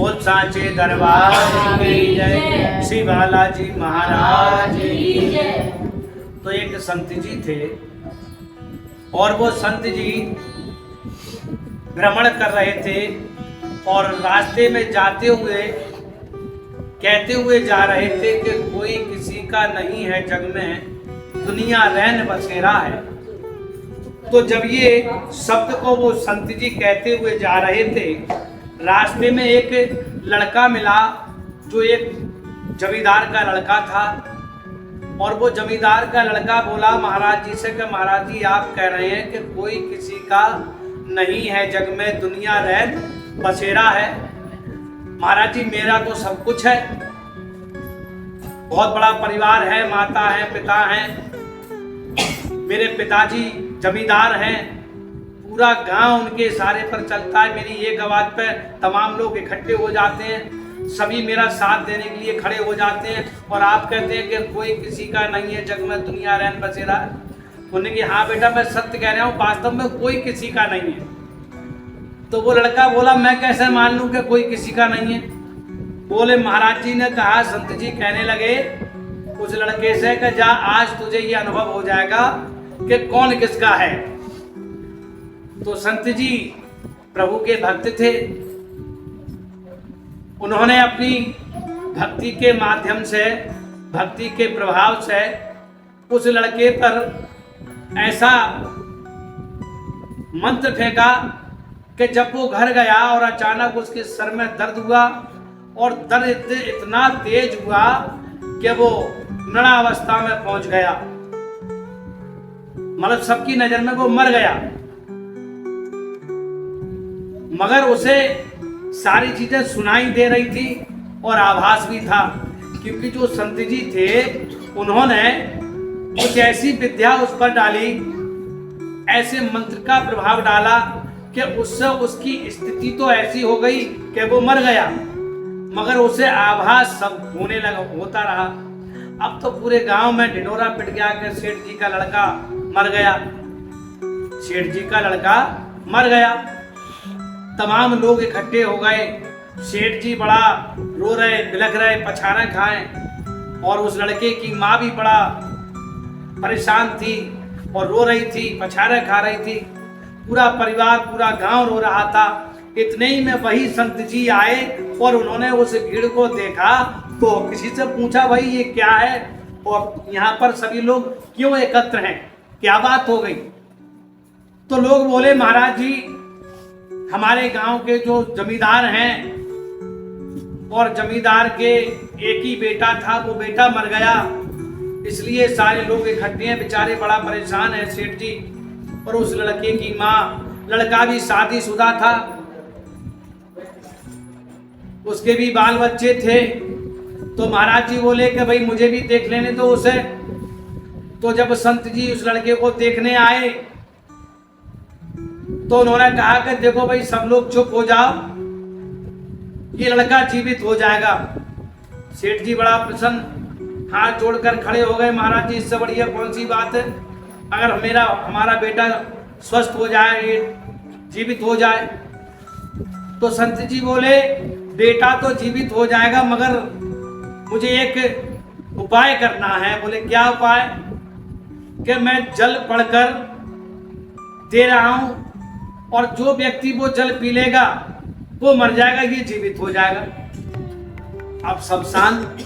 बोल सांचे दरबार की जय, श्री बालाजी महाराज की जय। तो एक संत जी थे और वो संत जी भ्रमण कर रहे थे और रास्ते में जाते हुए कहते हुए जा रहे थे कि कोई किसी का नहीं है जग में, दुनिया रैन बसेरा है। तो जब ये शब्द को वो संत जी कहते हुए जा रहे थे, रास्ते में एक लड़का मिला जो एक जमींदार का लड़का था। और वो जमींदार का लड़का बोला महाराज जी से कि महाराज जी आप कह रहे हैं कि कोई किसी का नहीं है जग में, दुनिया रैन बसेरा है। महाराज जी मेरा तो सब कुछ है, बहुत बड़ा परिवार है, माता है, पिता हैं, मेरे पिताजी जमींदार हैं, पूरा गांव उनके इशारे पर चलता है, मेरी एक आवाज पे तमाम लोग इकट्ठे हो जाते हैं, सभी मेरा साथ देने के लिए खड़े हो जाते हैं। और आप कहते हैं कि कोई किसी का नहीं है जग में, दुनिया रैन बसेरा है। उन्होंने कहा हाँ बेटा मैं सत्य कह रहा हूँ, वास्तव में कोई किसी का नहीं है। तो वो लड़का बोला मैं कैसे मान लूं कि कोई किसी का नहीं है। बोले महाराज जी ने कहा, संत जी कहने लगे उस लड़के से कि जा आज तुझे ये अनुभव हो जाएगा कि कौन किसका है। तो संत जी प्रभु के भक्त थे, उन्होंने अपनी भक्ति के माध्यम से, भक्ति के प्रभाव से उस लड़के पर ऐसा मंत्र फेंका कि जब वो घर गया और अचानक उसके सर में दर्द हुआ और दर्द इतना तेज हुआ कि वो मरणावस्था में पहुंच गया, मतलब सबकी नजर में वो मर गया। मगर उसे सारी चीजें सुनाई दे रही थी और आभास भी था, क्योंकि जो संत जी थे उन्होंने कुछ ऐसी विद्या उस पर डाली, ऐसे मंत्र का प्रभाव डाला कि उससे उसकी स्थिति तो ऐसी हो गई कि वो मर गया, मगर उसे आभास सब होने लगा, होता रहा। अब तो पूरे गांव में ढिंढोरा पिट गया कि सेठ जी का लड़का मर गया, सेठ जी का लड़का मर गया। तमाम लोग इकट्ठे हो गए, सेठ जी बड़ा रो रहे, बिलख रहे, पछाड़े खाए। और उस लड़के की माँ भी बड़ा परेशान थी और रो रही थी, पछाड़े खा रही थी। पूरा परिवार, पूरा गांव रो रहा था। इतने ही में वही संत जी आए और उन्होंने उस भीड़ को देखा तो किसी से पूछा भाई ये क्या है और यहाँ पर सभी लोग क्यों एकत्र हैं, क्या बात हो गई। तो लोग बोले महाराज जी हमारे गांव के जो जमींदार हैं और जमींदार के एक ही बेटा था, वो बेटा मर गया, इसलिए सारे लोग इकट्ठे हैं, बेचारे बड़ा परेशान है सेठ जी। और उस लड़के की माँ, लड़का भी शादीशुदा था, उसके भी बाल बच्चे थे। तो महाराज जी बोले कि भाई मुझे भी देख लेने दो उसे। तो जब संत जी उस लड़के को देखने आए तो उन्होंने कहा कि देखो भाई सब लोग चुप हो जाओ, ये लड़का जीवित हो जाएगा। सेठ जी बड़ा प्रसन्न, हाथ जोड़कर खड़े हो गए, महाराज जी इससे बढ़िया कौन सी बात है, अगर हमारा बेटा स्वस्थ हो जाए, जीवित हो जाए। तो संत जी बोले बेटा तो जीवित हो जाएगा, मगर मुझे एक उपाय करना है। बोले क्या उपाय? कि मैं जल पढ़कर दे रहा हूं और जो व्यक्ति वो जल पी लेगा वो मर जाएगा, ये जीवित हो जाएगा। अब सब शांत।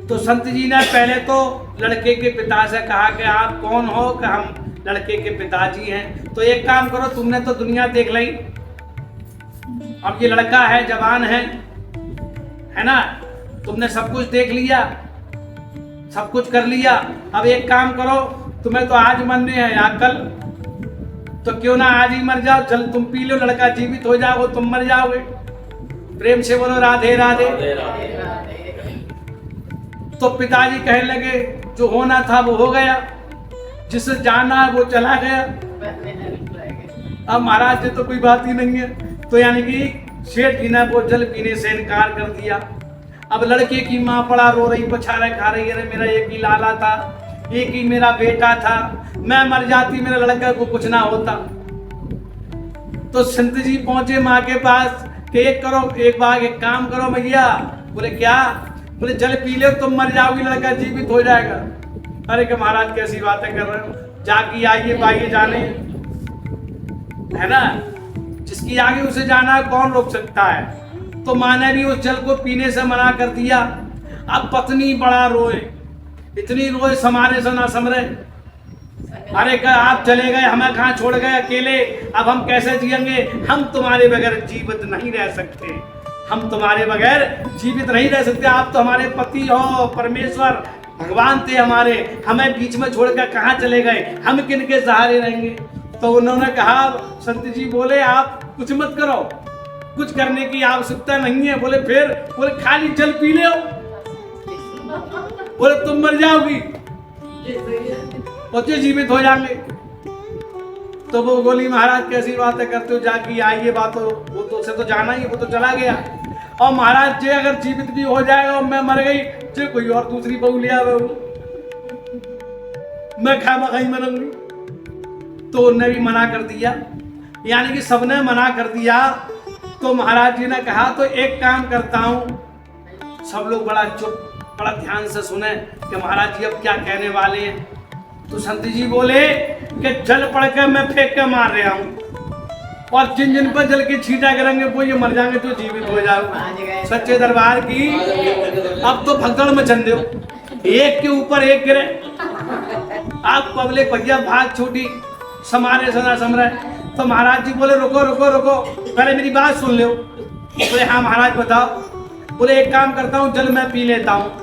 तो संत जी ने पहले तो लड़के के पिता से कहा कि आप कौन हो? कि हम लड़के के पिताजी हैं। तो एक काम करो, तुमने तो दुनिया देख ली, अब ये लड़का है, जवान है ना, तुमने सब कुछ देख लिया, सब कुछ कर लिया। अब एक काम करो, तुम्हें तो आज मरने हैं या कल, तो क्यों ना आज ही मर जाओ, चल तुम पी लो, लड़का जीवित हो जाओ, तुम मर जाओगे। प्रेम से बोलो राधे राधे। तो पिताजी कहने लगे जो होना था वो हो गया, जिसे जाना वो चला गया, अब महाराज जी तो कोई बात ही नहीं है। तो यानी कि सेठ जी ने वो जल पीने से इनकार कर दिया। अब लड़के की माँ बड़ा रो रही, पछाड़े खा रही, अरे मेरा एक ही लाला था, एक ही मेरा बेटा था, मैं मर जाती मेरे लड़के को कुछ ना होता। तो संत जी पहुंचे माँ के पास कि एक बार एक काम करो भैया। बोले क्या? बोले जल पी लो तुम मर जाओगी, लड़का जीवित हो जाएगा। अरे कि महाराज कैसी बातें कर रहे हो, जाके आइए पाइए जाने, है ना, जिसकी आगे उसे जाना है, कौन रोक सकता है। तो माँ ने भी उस जल को पीने से मना कर दिया। अब पत्नी बड़ा रोए, इतनी रोए समाने से ना समरे। अरे क्या आप चले गए, हमें कहाँ छोड़ गए अकेले, अब हम कैसे जिएंगे, हम तुम्हारे बगैर जीवित नहीं रह सकते, हम तुम्हारे बगैर जीवित नहीं रह सकते। आप तो हमारे पति हो, परमेश्वर भगवान थे हमारे, हमें बीच में छोड़कर कहाँ चले गए, हम किनके सहारे रहेंगे। तो उन्होंने कहा, संत जी बोले आप कुछ मत करो, कुछ करने की आवश्यकता नहीं है। बोले फिर? बोले खाली जल पी लो, बोले तुम मर जाओगी और जीवित हो जाएंगे। तो वो बोली महाराज कैसी बातें करते हो, जाके आइए बातों, वो तो उसे तो जाना ही, वो तो चला गया। और महाराज जी अगर जीवित भी हो जाएगा और मैं मर गई, जो कोई और दूसरी बहू ले आवे, मैं खामा खाई मरूंगी। तो उनने भी मना कर दिया, यानी कि सबने मना कर दिया। तो महाराज जी ने कहा तो एक काम करता हूं। सब लोग बड़ा चुप, बड़ा ध्यान से सुने कि महाराज जी अब क्या कहने वाले हैं। तो संत जी बोले कि जल पड़ के मैं फेंक के मार रहा हूं, और जिन जिन पर जल के छींटा करेंगे वो ये मर जाएंगे, तो जीवित हो जाओ। सच्चे दरबार की अब तो भगदड़ में चल दो, एक के ऊपर एक गिरे। आप पब्लिक भैया भाग छूटी, समारे सना समरे। तो महाराज जी बोले रुको रुको रुको, पहले मेरी बात सुन लो। बोले हाँ महाराज बताओ। बोले एक काम करता हूँ, जल मैं पी लेता हूँ।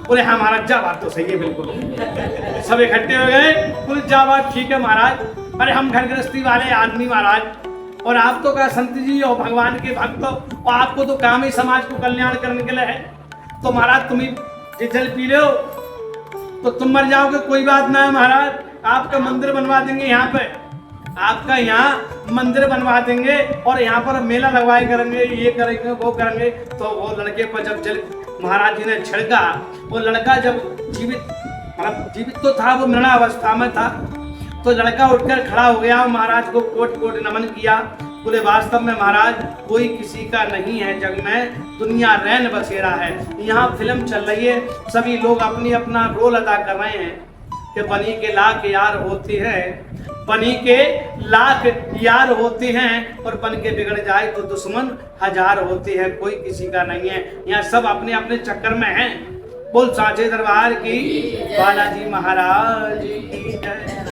बोले हाँ महाराज, जा बात तो सही है बिल्कुल। सब इकट्ठे हो गए। बोले जा बात ठीक है महाराज। अरे हम घर गृहस्थी वाले आदमी महाराज, और आप तो क्या संत जी और भगवान के भक्त हो, और आपको तो काम ही समाज को कल्याण करने के लिए है। तो महाराज तुम ही जल पी लो तो तुम मर जाओगे, कोई बात ना है महाराज, आपका मंदिर बनवा देंगे यहाँ पे, आपका यहाँ मंदिर बनवा देंगे और यहाँ पर मेला लगवाए करेंगे, ये करेंगे वो करेंगे। तो वो लड़के पर जब जल महाराज जी ने छिड़का, वो लड़का जब जीवित तो था, वो मरणावस्था में था। तो लड़का उठकर खड़ा हो गया, महाराज को कोट कोट नमन किया। बोले वास्तव में महाराज कोई किसी का नहीं है जग में, दुनिया रैन बसेरा है। यहाँ फिल्म चल रही है, सभी लोग अपनी अपना रोल अदा कर रहे हैं कि बनी के लाख यार होते हैं, बनी के लाख यार होते हैं, और बन के बिगड़ जाए तो दुश्मन हजार होते हैं, कोई किसी का नहीं है। यहाँ सब अपने अपने चक्कर में हैं। बोल साचे दरबार की, बालाजी महाराज की जय।